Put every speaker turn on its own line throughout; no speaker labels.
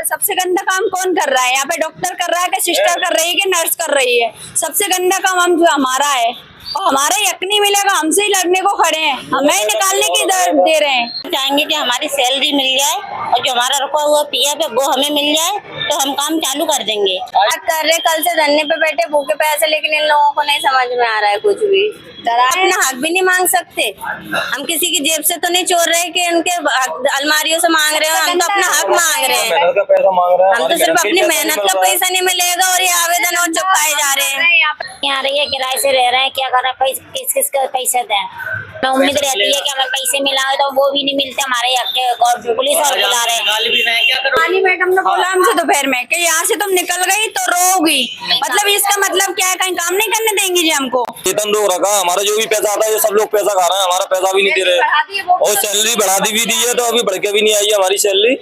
सबसे गंदा काम कौन कर रहा है यहाँ पे? डॉक्टर कर रहा है कि सिस्टर कर रही है कि नर्स कर रही है? सबसे गंदा काम हम जो हमारा है, और हमारा यक नहीं मिलेगा, हमसे ही लड़ने को खड़े हैं, हमें ही निकालने की दे रहे हैं।
चाहेंगे कि हमारी सैलरी मिल जाए और जो हमारा रुका हुआ पीएफ है वो हमें मिल जाए तो हम काम चालू कर देंगे।
बात कर रहे, कल से धरने पे बैठे भूखे पैसे, लेकिन इन लोगों को नहीं समझ में आ रहा है कुछ भी। अपना हक भी नहीं मांग सकते। हम किसी की जेब से तो नहीं चोर रहे कि उनके अलमारियों से मांग रहे हो। हम तो अपना हक मांग रहे हैं। हम तो सिर्फ अपनी मेहनत का पैसा नहीं मिलेगा और ये आवेदन और चुपकाए जा रहे हैं।
यहाँ रही है, किराए से रह रहे हैं, क्या कर रहे हैं, किस का पैसे दें। उम्मीद रहती है कि हमें पैसे मिला तो वो भी नहीं मिलते हमारे हक के, और पुलिस और बुला रहे हैं।
रानी मैडम ने बोला हमसे दोपहर में कि यहाँ से तुम निकल गई तो रोगी, मतलब इसका मतलब क्या है? कहीं काम नहीं करने देंगी जी हमको?
वेतन रोक रखा, हमारा जो भी पैसा आता है ये सब लोग पैसा खा रहे हैं, हमारा पैसा भी नहीं दे रहे, और सैलरी बढ़ा दी है तो अभी बढ़ के भी नहीं आई है हमारी सैलरी।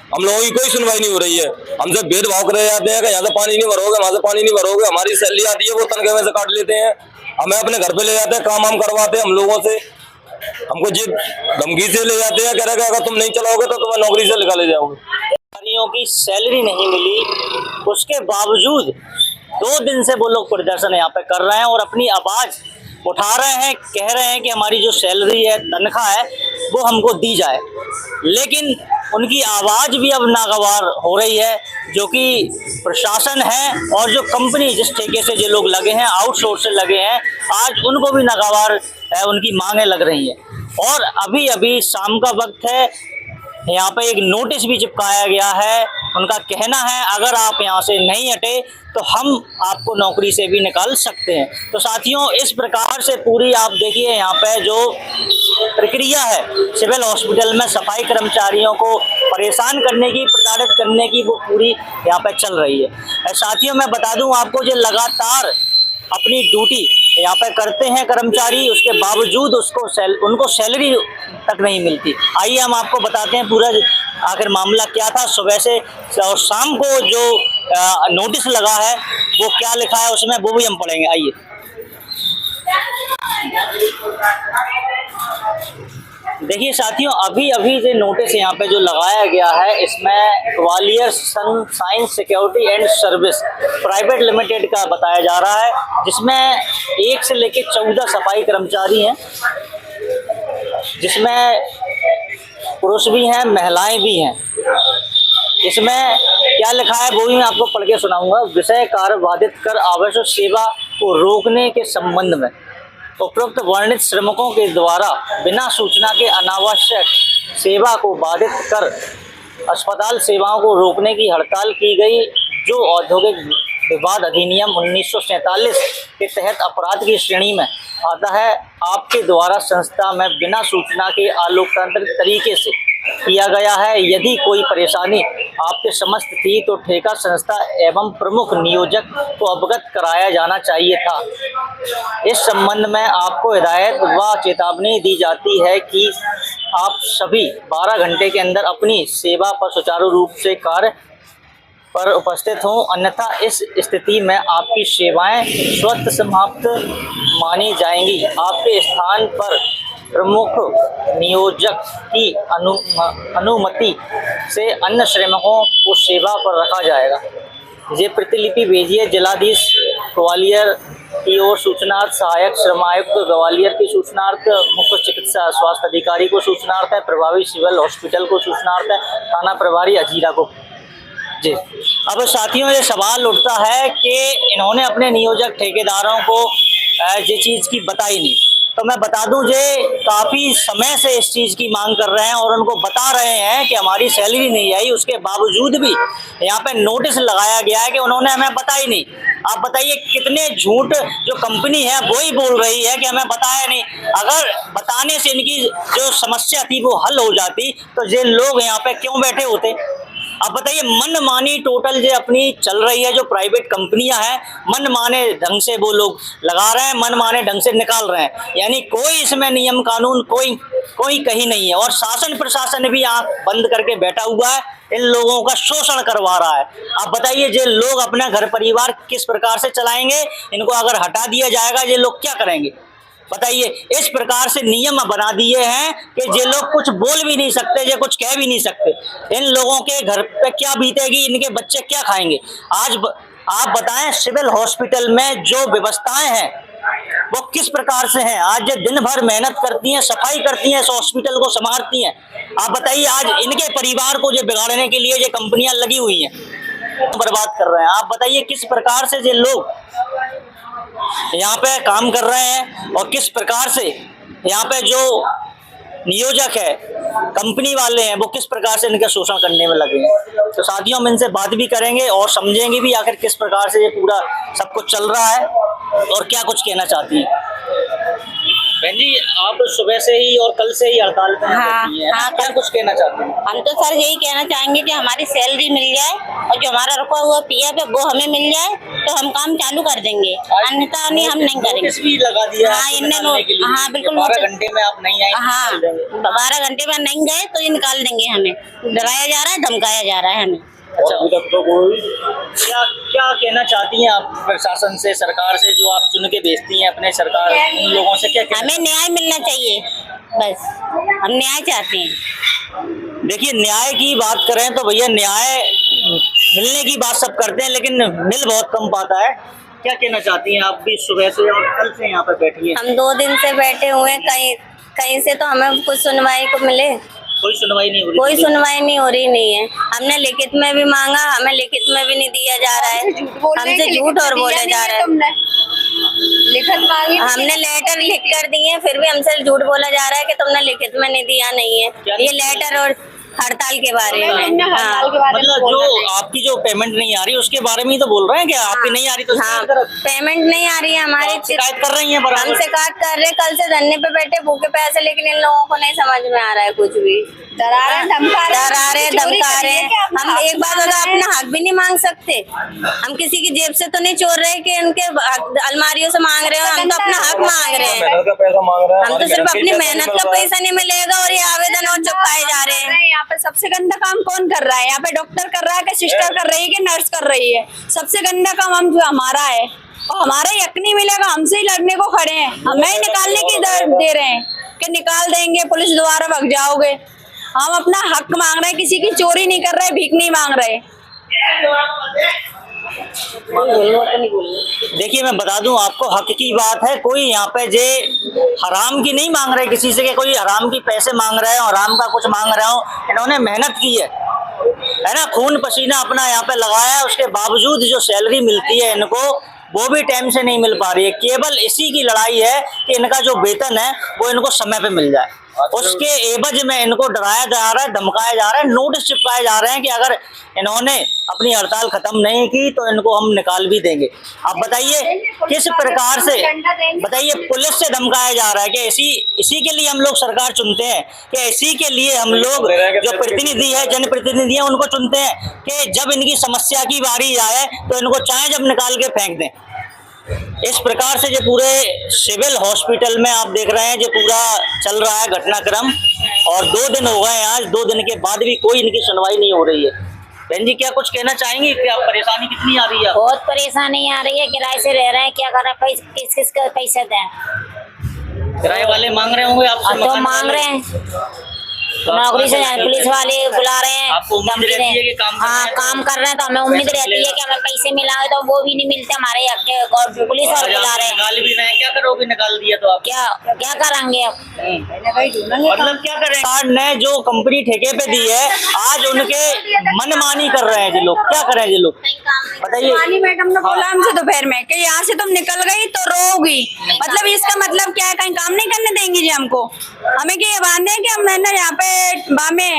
हम लोगों की कोई सुनवाई नहीं हो रही है, हमसे भेदभाव करे जाते हैं कि यहाँ से पानी नहीं भरोगे, वहाँ से पानी नहीं भरोगे। हमारी सैलरी आती है वो तनख्वाह में से काट लेते हैं, हमें अपने घर पे ले जाते हैं, काम वाम करवाते हैं हम लोगों से, हमको जी धमकी से ले जाते हैं, कह रहे अगर तुम नहीं चलाओगे तो तुम्हें नौकरी से निकाले जाओगे।
कर्मचारियों की सैलरी नहीं मिली, उसके बावजूद 2 दिन से वो लोग प्रदर्शन यहाँ पे कर रहे हैं और अपनी आवाज उठा रहे हैं, कह रहे हैं कि हमारी जो सैलरी है, तनख्वाह है, वो हमको दी जाए। लेकिन उनकी आवाज भी अब नागवार हो रही है, जो कि प्रशासन है और जो कंपनी जिस ठेके से जो लोग लगे हैं, आउटसोर्स से लगे हैं, आज उनको भी नागवार है, उनकी मांगें लग रही हैं। और अभी अभी शाम का वक्त है, यहाँ पे एक नोटिस भी चिपकाया गया है। उनका कहना है अगर आप यहाँ से नहीं हटे तो हम आपको नौकरी से भी निकाल सकते हैं। तो साथियों, इस प्रकार से पूरी आप देखिए यहाँ पे जो प्रक्रिया है सिविल हॉस्पिटल में सफाई कर्मचारियों को परेशान करने की, प्रताड़ित करने की, वो पूरी यहाँ पे चल रही है। साथियों, मैं बता दूं आपको, जो लगातार अपनी ड्यूटी यहाँ पे करते हैं कर्मचारी, उसके बावजूद उनको सैलरी तक नहीं मिलती। आइए हम आपको बताते हैं पूरा आखिर मामला क्या था। सुबह से और शाम को जो नोटिस लगा है वो क्या लिखा है उसमें, वो भी हम पढ़ेंगे। आइए। देखिए साथियों, अभी अभी जो नोटिस यहाँ पे जो लगाया गया है, इसमें Gwalior sunshine security and service private limited का बताया जा रहा है, जिसमें 1 से लेकर 14 सफाई कर्मचारी हैं, जिसमें पुरुष भी हैं, महिलाएं भी हैं। इसमें क्या लिखा है वो भी मैं आपको पढ़ के सुनाऊंगा। विषय कार्य बाधित कर आवश्यक सेवा को रोकने के संबंध में उपरोक्त वर्णित श्रमिकों के द्वारा बिना सूचना के अनावश्यक सेवा को बाधित कर अस्पताल सेवाओं को रोकने की हड़ताल की गई, जो औद्योगिक विवाद अधिनियम 1947 के तहत अपराध की श्रेणी में आता है। आपके द्वारा संस्था में बिना सूचना के अलोकतांत्रिक तरीके से किया गया है। यदि कोई परेशानी आपके समस्त थी तो ठेका संस्था एवं प्रमुख नियोजक को अवगत कराया जाना चाहिए था। इस संबंध में आपको हिदायत व चेतावनी दी जाती है कि आप सभी 12 घंटे के अंदर अपनी सेवा पर सुचारू रूप से कार्य पर उपस्थित हों, अन्यथा इस स्थिति में आपकी सेवाएं स्वतः समाप्त मानी जाएंगी। आपके स्थान पर प्रमुख नियोजक की अनुमति से अन्य श्रमिकों को सेवा पर रखा जाएगा। ये प्रतिलिपि भेजिए जिलाधीश ग्वालियर की ओर सूचनार्थ, सहायक श्रमायुक्त ग्वालियर की सूचनार्थ, मुख्य चिकित्सा स्वास्थ्य अधिकारी को सूचनार्थ है, प्रभावी सिविल हॉस्पिटल को सूचनार्थ है, थाना प्रभारी अजीरा को। जी, अब साथियों, ये सवाल उठता है कि इन्होंने अपने नियोजक ठेकेदारों को ये चीज़ की बताई नहीं। तो मैं बता दूं, ये काफ़ी समय से इस चीज़ की मांग कर रहे हैं और उनको बता रहे हैं कि हमारी सैलरी नहीं आई, उसके बावजूद भी यहाँ पे नोटिस लगाया गया है कि उन्होंने हमें बताई नहीं। आप बताइए कितने झूठ जो कंपनी है वो ही बोल रही है कि हमें बताया नहीं। अगर बताने से इनकी जो समस्या थी वो हल हो जाती तो ये लोग यहाँ पे क्यों बैठे होते। अब बताइए, मनमानी टोटल जो अपनी चल रही है, जो प्राइवेट कंपनियां हैं, मनमाने ढंग से वो लोग लगा रहे हैं, मनमाने ढंग से निकाल रहे हैं। यानी कोई इसमें नियम कानून कोई कहीं नहीं है और शासन प्रशासन भी आंख बंद करके बैठा हुआ है, इन लोगों का शोषण करवा रहा है। आप बताइए, ये लोग अपना घर परिवार किस प्रकार से चलाएंगे? इनको अगर हटा दिया जाएगा, ये लोग क्या करेंगे? बताइए, इस प्रकार से नियम बना दिए हैं कि ये लोग कुछ बोल भी नहीं सकते, ये कुछ कह भी नहीं सकते। इन लोगों के घर पे क्या बीतेगी, इनके बच्चे क्या खाएंगे। आप बताएं, सिविल हॉस्पिटल में जो व्यवस्थाएं हैं वो किस प्रकार से हैं। आज ये दिन भर मेहनत करती हैं, सफाई करती हैं, इस हॉस्पिटल को संभालती हैं। आप बताइए, आज इनके परिवार को ये बिगाड़ने के लिए ये कंपनियां लगी हुई हैं, बर्बाद कर रहे हैं। आप बताइए किस प्रकार से ये लोग यहाँ पे काम कर रहे हैं और किस प्रकार से यहाँ पे जो नियोजक है, कंपनी वाले हैं, वो किस प्रकार से इनका शोषण करने में लगे हैं। तो साथियों, हम इनसे बात भी करेंगे और समझेंगे भी आखिर किस प्रकार से ये पूरा सब कुछ चल रहा है और क्या कुछ कहना चाहती हैं। बहन जी, आप सुबह से ही और कल से ही हड़ताल पे बैठी हैं।
हाँ,
क्या कुछ कहना चाहते हैं।
हम तो सर यही कहना चाहेंगे कि हमारी सैलरी मिल जाए और जो हमारा रुका हुआ पीएफ है वो हमें मिल जाए तो हम काम चालू कर देंगे, अन्यथा नहीं हम नहीं करेंगे।
नोटिस भी लगा दिया
हाँ, हाँ बिल्कुल,
12 घंटे में आप नहीं आए।
हाँ, 12 घंटे में नहीं गए तो ये निकाल देंगे। हमें डराया जा रहा है, धमकाया जा रहा है हमें।
अच्छा, अभी तक तो कोई क्या कहना चाहती हैं आप प्रशासन से, सरकार से, जो आप चुन के भेजती हैं अपने सरकार, उन लोगों से क्या कहना?
हमें न्याय मिलना चाहिए, बस हम न्याय चाहते हैं।
देखिए, न्याय की बात करें तो भैया न्याय मिलने की बात सब करते हैं, लेकिन मिल बहुत कम पाता है। क्या कहना चाहती हैं आप भी सुबह से और कल से यहाँ पर बैठी हैं?
हम 2 दिन से बैठे हुए हैं, कहीं से तो हमें कुछ सुनवाई को मिले,
कोई सुनवाई नहीं हो रही।
कोई सुनवाई नहीं हो रही नहीं है। हमने लिखित में भी मांगा, हमें लिखित में भी नहीं दिया जा रहा है। हमसे झूठ और बोला जा रहा है। लिखित मांगी, हमने लेटर लिख कर दिए, फिर भी हमसे झूठ बोला जा रहा है कि तुमने लिखित में नहीं दिया नहीं है। ये लेटर और हड़ताल के बारे में, हाँ,
मतलब जो आपकी जो पेमेंट नहीं आ रही उसके बारे में ही तो बोल रहे हैं कि आपकी नहीं आ रही तो
हाँ, पेमेंट नहीं आ रही है हमारी।
शिकायत कर रही हैं बराबर।
हम शिकायत कर रहे, कल से धरने पे बैठे भूखे पैसे, लेकिन इन लोगों को नहीं समझ में आ रहा है कुछ भी। डरा रहे, धमका रहे। हम एक बात होगा, अपना हक भी नहीं मांग सकते। हम किसी की जेब से तो नहीं चोर रहे कि उनके अलमारियों से मांग रहे हो। हम तो अपना हक मांग रहे हैं। हम तो सिर्फ अपनी मेहनत का पैसा नहीं मिलेगा और ये आवेदन और चुकाए जा रहे हैं।
यहाँ पे सबसे गंदा काम कौन कर रहा है? यहाँ पे डॉक्टर कर रहा है कि सिस्टर कर रही है कि नर्स कर रही है? सबसे गंदा काम हमारा है और हमारा यक नहीं मिलेगा। हमसे ही लड़ने को खड़े हैं, हमें ही निकालने की दे रहे हैं कि निकाल देंगे, पुलिस द्वारा भग जाओगे। हम अपना हक मांग रहे हैं, किसी की चोरी नहीं कर रहे, भीख नहीं मांग रहे।
देखिए, मैं बता दूं आपको, हक की बात है। कोई यहाँ पे जे हराम की नहीं मांग रहे किसी से कि कोई हराम की पैसे मांग रहे हो, हराम का कुछ मांग रहे हो। इन्होंने मेहनत की है ना, खून पसीना अपना यहाँ पे लगाया है, उसके बावजूद जो सैलरी मिलती है इनको वो भी टाइम से नहीं मिल पा रही है। केवल इसी की लड़ाई है कि इनका जो वेतन है वो इनको समय पे मिल जाए। उसके एवज में इनको डराया जा रहा है, धमकाया जा रहा है, नोटिस चिपकाए जा रहे हैं कि अगर इन्होंने अपनी हड़ताल खत्म नहीं की तो इनको हम निकाल भी देंगे। आप बताइए किस प्रकार से, बताइए, पुलिस से धमकाया जा रहा है कि इसी के लिए हम लोग सरकार चुनते हैं, कि इसी के लिए हम लोग जो प्रतिनिधि है, जनप्रतिनिधि है, उनको चुनते हैं कि जब इनकी समस्या की बारी आए तो इनको चाहे जब निकाल के फेंक दें। इस प्रकार से जो पूरे सिविल हॉस्पिटल में आप देख रहे हैं जो पूरा चल रहा है घटनाक्रम, और 2 दिन हो गए आज, 2 दिन के बाद भी कोई इनकी सुनवाई नहीं हो रही है। बहन जी, क्या कुछ कहना चाहेंगे? क्या परेशानी कितनी आ रही है?
बहुत परेशानी आ रही है, किराए से रह रहे हैं, क्या कर रहे हैं, किस का पैसे दें।
किराए वाले मांग रहे होंगे आपसे?
तो मांग रहे हैं, नौकरी से पुलिस वाले बुला रहे हैं,
आपको उम्मीद रहती है कि
हाँ काम कर रहे हैं, तो हमें उम्मीद रहती है कि हमें पैसे मिलाए, तो वो भी नहीं मिलते हमारे हक के, और पुलिस और बुला रहे हैं।
निकाल भी रहे हैं, क्या करोगे? निकाल दिया तो आप
क्या करेंगे अब?
मतलब क्या करें? सरकार ने जो कंपनी ठेके पे दी है, आज उनके मनमानी कर रहे हैं ये लोग। क्या करें ये लोग, बताइए।
वाली मैडम ने बोला हमसे दोपहर में कि यहाँ से तुम निकल गई तो रोगी, मतलब इसका मतलब क्या है? कहीं काम नहीं करने देंगी जी हमको? हमें क्या ये बांधे हैं कि हम है ना यहाँ पे बामे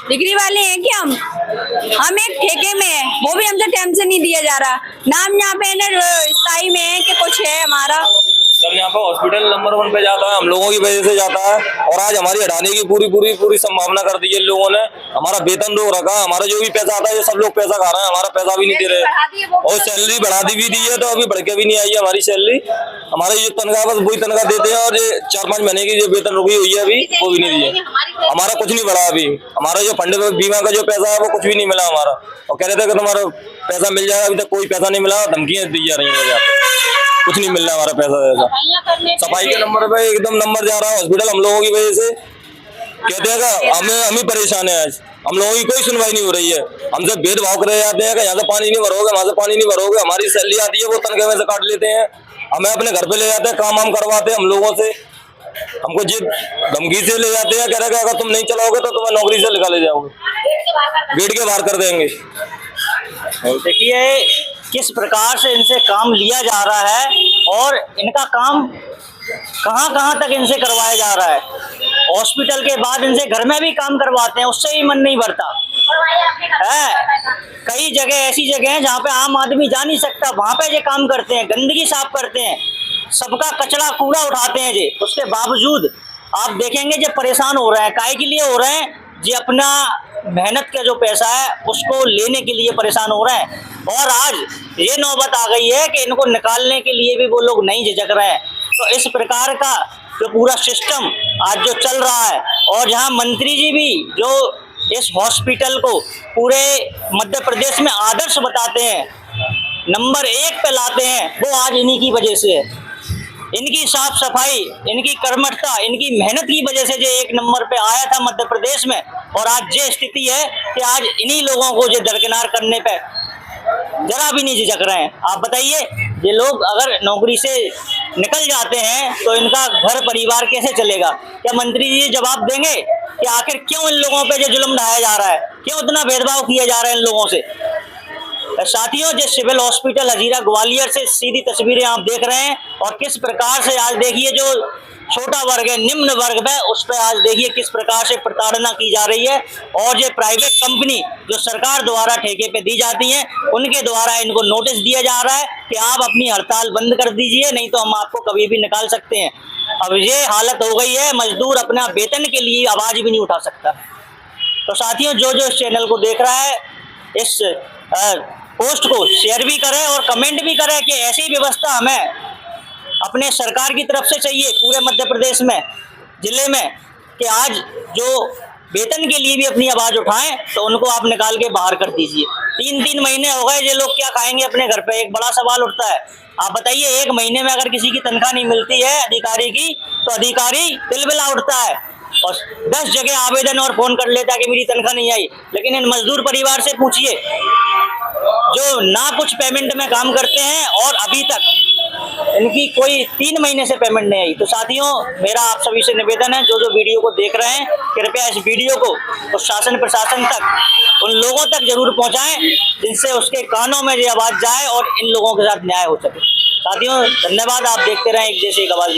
डिग्री वाले हैं कि हम एक ठेके में है, वो भी हमसे टाइम से नहीं दिया जा रहा। नाम यहाँ पे ना स्थाई में है कि कुछ है हमारा।
जब यहाँ पे हॉस्पिटल नंबर 1 पे जाता है, हम लोगों की वजह से जाता है, और आज हमारी हटाने की पूरी संभावना कर दी है लोगों ने। हमारा वेतन रोक रखा है, हमारा जो भी पैसा आता है ये सब लोग पैसा खा रहे हैं, हमारा पैसा भी नहीं दे रहे, और सैलरी बढ़ा दी भी दी है तो अभी बढ़ के भी नहीं आई है हमारी सैलरी। हमारी जो तनख्वाह बस वही तनख्वाह देते हैं, और ये 4-5 महीने की जो वेतन रुकी हुई है अभी वो भी नहीं दी है। हमारा कुछ नहीं बढ़ा अभी, हमारा जो फंड बीमा का जो पैसा है वो कुछ भी नहीं मिला हमारा, और कह रहे थे कि तुम्हारा पैसा मिल जाएगा, अभी तक कोई पैसा नहीं मिला, धमकियां दी जा रही है। कुछ नहीं मिल रहा हमारा पैसा वैसा। सफाई के नंबर पे एकदम नंबर जा रहा है हॉस्पिटल हम लोगों की वजह से। कहते हैं कि हम ही परेशान है, आज हम लोगों की कोई सुनवाई नहीं हो रही है। हमसे भेदभाव करे जाते हैं कि यहाँ से पानी नहीं भरोगे, वहां से पानी नहीं भरोगे। हमारी सैलरी आती है वो तनख्वाह में से काट लेते हैं, हमें अपने घर पे ले जाते हैं, काम वाम करवाते हैं हम लोगों से। हमको जी धमकी से ले जाते हैं, कह रहे हैं अगर तुम नहीं चलाओगे तो तुम्हें नौकरी से निकाले जाओगे, गेट के बाहर कर देंगे।
देखिए किस प्रकार से इनसे काम लिया जा रहा है और इनका काम कहां कहां तक इनसे करवाया जा रहा है। हॉस्पिटल के बाद इनसे घर में भी काम करवाते हैं, उससे ही मन नहीं भरता है। कई जगह ऐसी जगह हैं जहां पे आम आदमी जा नहीं सकता, वहां पे ये काम करते हैं, गंदगी साफ करते हैं, सबका कचरा कूड़ा उठाते हैं जी। उसके बावजूद आप देखेंगे जो परेशान हो रहे हैं, काहे के लिए हो रहे हैं जी, अपना मेहनत का जो पैसा है उसको लेने के लिए परेशान हो रहे हैं। और आज ये नौबत आ गई है कि इनको निकालने के लिए भी वो लोग नहीं झिझक रहे हैं। तो इस प्रकार का जो पूरा सिस्टम आज जो चल रहा है, और जहां मंत्री जी भी जो इस हॉस्पिटल को पूरे मध्य प्रदेश में आदर्श बताते हैं, नंबर 1 पे लाते हैं, वो आज इन्हीं की वजह से है। इनकी साफ सफाई, इनकी कर्मठता, इनकी मेहनत की वजह से जो 1 नंबर पे आया था मध्य प्रदेश में। और आज ये स्थिति है कि आज इन्हीं लोगों को जो दरकिनार करने पे जरा भी नहीं झिझक रहे हैं। आप बताइए, ये लोग अगर नौकरी से निकल जाते हैं तो इनका घर परिवार कैसे चलेगा? क्या मंत्री जी जवाब देंगे कि आखिर क्यों इन लोगों पे जो जुल्म ढाया जा रहा है, क्यों इतना भेदभाव किया जा रहा है इन लोगों से? साथियों, जो सिविल हॉस्पिटल हजीरा ग्वालियर से सीधी तस्वीरें आप देख रहे हैं, और किस प्रकार से आज देखिए जो छोटा वर्ग है, निम्न वर्ग है, उस पर आज देखिए किस प्रकार से प्रताड़ना की जा रही है। और ये प्राइवेट कंपनी जो सरकार द्वारा ठेके पे दी जाती है, उनके द्वारा इनको नोटिस दिया जा रहा है कि आप अपनी हड़ताल बंद कर दीजिए, नहीं तो हम आपको कभी भी निकाल सकते हैं। अब ये हालत हो गई है, मजदूर अपना वेतन के लिए आवाज भी नहीं उठा सकता। तो साथियों, जो इस चैनल को देख रहा है, इस पोस्ट को शेयर भी करें और कमेंट भी करें कि ऐसी व्यवस्था हमें अपने सरकार की तरफ से चाहिए पूरे मध्य प्रदेश में, जिले में, कि आज जो वेतन के लिए भी अपनी आवाज उठाएं तो उनको आप निकाल के बाहर कर दीजिए। 3-3 महीने हो गए, ये लोग क्या खाएंगे अपने घर पे? एक बड़ा सवाल उठता है। आप बताइए, 1 महीने में अगर किसी की तनख्वाह नहीं मिलती है अधिकारी की, तो अधिकारी तिलमिला उठता है और 10 जगह आवेदन और फोन कर लेता है कि मेरी तनख्वाह नहीं आई। लेकिन इन मजदूर परिवार से पूछिए जो ना कुछ पेमेंट में काम करते हैं और अभी तक इनकी कोई 3 महीने से पेमेंट नहीं आई। तो साथियों, मेरा आप सभी से निवेदन है, जो वीडियो को देख रहे हैं, कृपया इस वीडियो को उस शासन प्रशासन तक, उन लोगों तक जरूर पहुंचाएं जिनसे उसके कानों में ये आवाज जाए और इन लोगों के साथ न्याय हो सके। साथियों, धन्यवाद। आप देखते रहें एक जैसे एक आवाज।